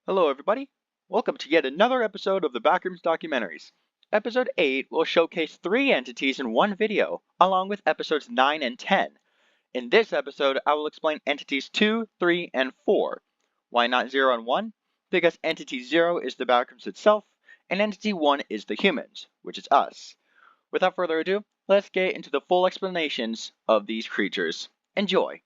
Hello, everybody. Welcome to yet another episode of the Backrooms Documentaries. Episode 8 will showcase 3 entities in one video, along with episodes 9 and 10. In this episode, I will explain entities 2, 3, and 4. Why not 0 and 1? Because entity 0 is the Backrooms itself, and entity 1 is the humans, which is us. Without further ado, let's get into the full explanations of these creatures. Enjoy!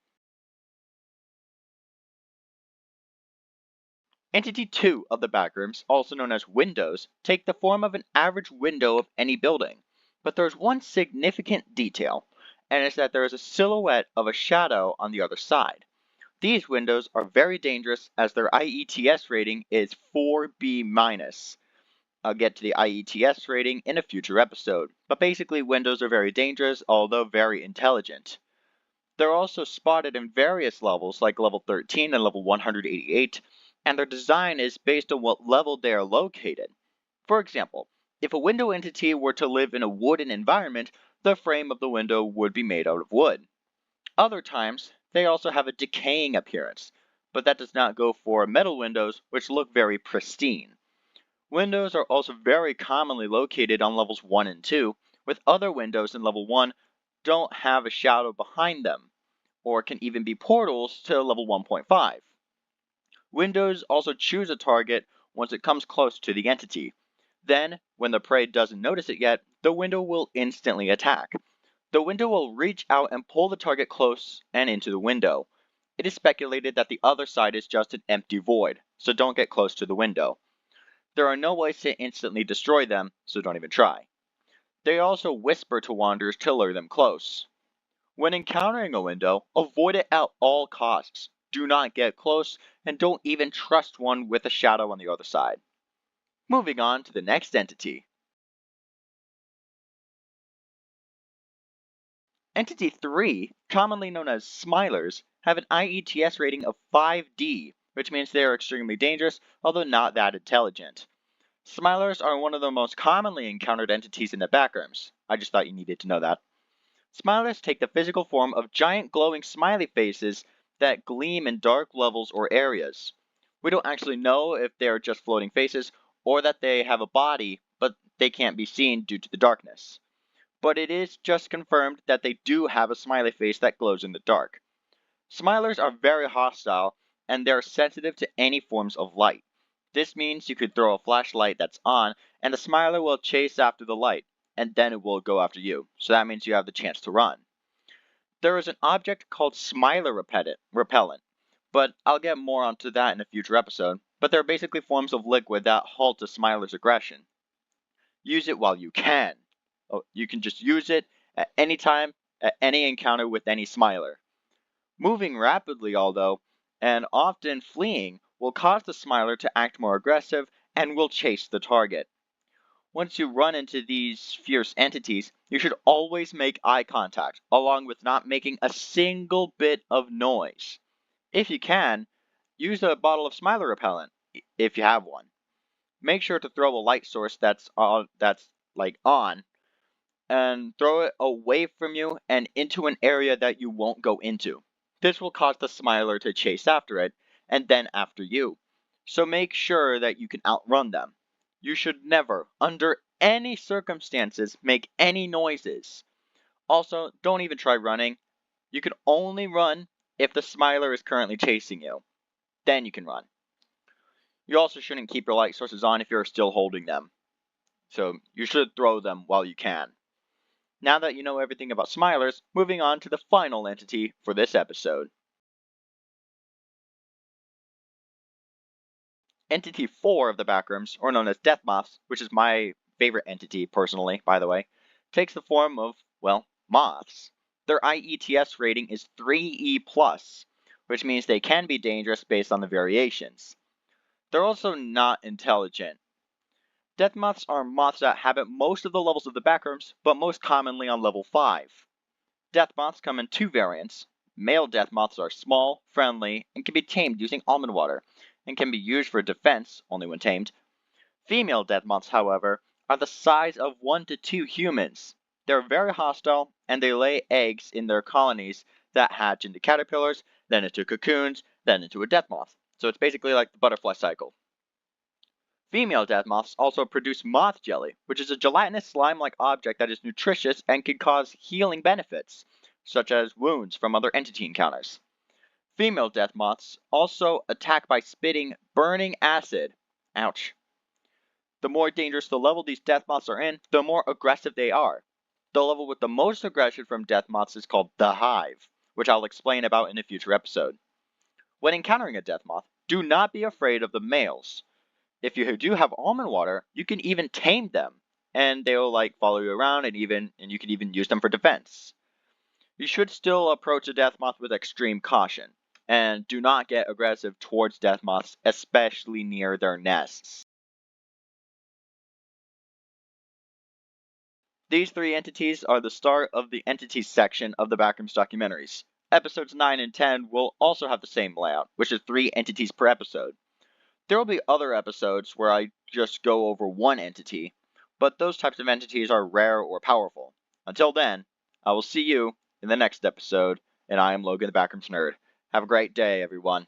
Entity 2 of the backrooms, also known as windows, take the form of an average window of any building. But there is one significant detail, and it's that there is a silhouette of a shadow on the other side. These windows are very dangerous as their IETS rating is 4B-. I'll get to the IETS rating in a future episode, but basically windows are very dangerous, although very intelligent. They're also spotted in various levels like level 13 and level 188, and their design is based on what level they are located. For example, if a window entity were to live in a wooden environment, the frame of the window would be made out of wood. Other times, they also have a decaying appearance, but that does not go for metal windows, which look very pristine. Windows are also very commonly located on levels 1 and 2, with other windows in level 1 don't have a shadow behind them, or can even be portals to level 1.5. Windows also choose a target once it comes close to the entity. Then, when the prey doesn't notice it yet, the window will instantly attack. The window will reach out and pull the target close and into the window. It is speculated that the other side is just an empty void, so don't get close to the window. There are no ways to instantly destroy them, so don't even try. They also whisper to wanderers to lure them close. When encountering a window, avoid it at all costs. Do not get close, and don't even trust one with a shadow on the other side. Moving on to the next entity. Entity 3, commonly known as Smilers, have an IETS rating of 5D, which means they are extremely dangerous, although not that intelligent. Smilers are one of the most commonly encountered entities in the backrooms. I just thought you needed to know that. Smilers take the physical form of giant glowing smiley faces that gleam in dark levels or areas. We don't actually know if they are just floating faces or that they have a body, but they can't be seen due to the darkness. But it is just confirmed that they do have a smiley face that glows in the dark. Smilers are very hostile and they are sensitive to any forms of light. This means you could throw a flashlight that's on and the smiler will chase after the light, and then it will go after you, so that means you have the chance to run. There is an object called Smiler repellent, but I'll get more onto that in a future episode, but they're basically forms of liquid that halt a Smiler's aggression. Use it while you can. You can just use it at any time, at any encounter with any Smiler. Moving rapidly, although, and often fleeing, will cause the Smiler to act more aggressive and will chase the target. Once you run into these fierce entities, you should always make eye contact, along with not making a single bit of noise. If you can, use a bottle of Smiler repellent, if you have one. Make sure to throw a light source that's on, and throw it away from you and into an area that you won't go into. This will cause the Smiler to chase after it, and then after you. So make sure that you can outrun them. You should never, under any circumstances, make any noises. Also, don't even try running. You can only run if the Smiler is currently chasing you. Then you can run. You also shouldn't keep your light sources on if you're still holding them. So you should throw them while you can. Now that you know everything about Smilers, moving on to the final entity for this episode. Entity 4 of the Backrooms, or known as Death Moths, which is my favorite entity personally, by the way, takes the form of, well, moths. Their IETS rating is 3E+, which means they can be dangerous based on the variations. They're also not intelligent. Death Moths are moths that inhabit most of the levels of the Backrooms, but most commonly on level 5. Death Moths come in 2 variants. Male Death Moths are small, friendly, and can be tamed using almond water, and can be used for defense only when tamed. Female Death Moths, however, are the size of 1 to 2 humans. They're very hostile, and they lay eggs in their colonies that hatch into caterpillars, then into cocoons, then into a death moth. So it's basically like the butterfly cycle. Female death moths also produce moth jelly, which is a gelatinous slime-like object that is nutritious and can cause healing benefits, such as wounds from other entity encounters. Female death moths also attack by spitting burning acid. Ouch. The more dangerous the level these death moths are in, the more aggressive they are. The level with the most aggression from death moths is called the hive, which I'll explain about in a future episode. When encountering a death moth, do not be afraid of the males. If you do have almond water, you can even tame them, and they'll follow you around and you can even use them for defense. You should still approach a death moth with extreme caution, and do not get aggressive towards death moths, especially near their nests. These three entities are the start of the entities section of the Backrooms documentaries. Episodes 9 and 10 will also have the same layout, which is 3 entities per episode. There will be other episodes where I just go over one entity, but those types of entities are rare or powerful. Until then, I will see you in the next episode, and I am Logan the Backrooms Nerd. Have a great day, everyone.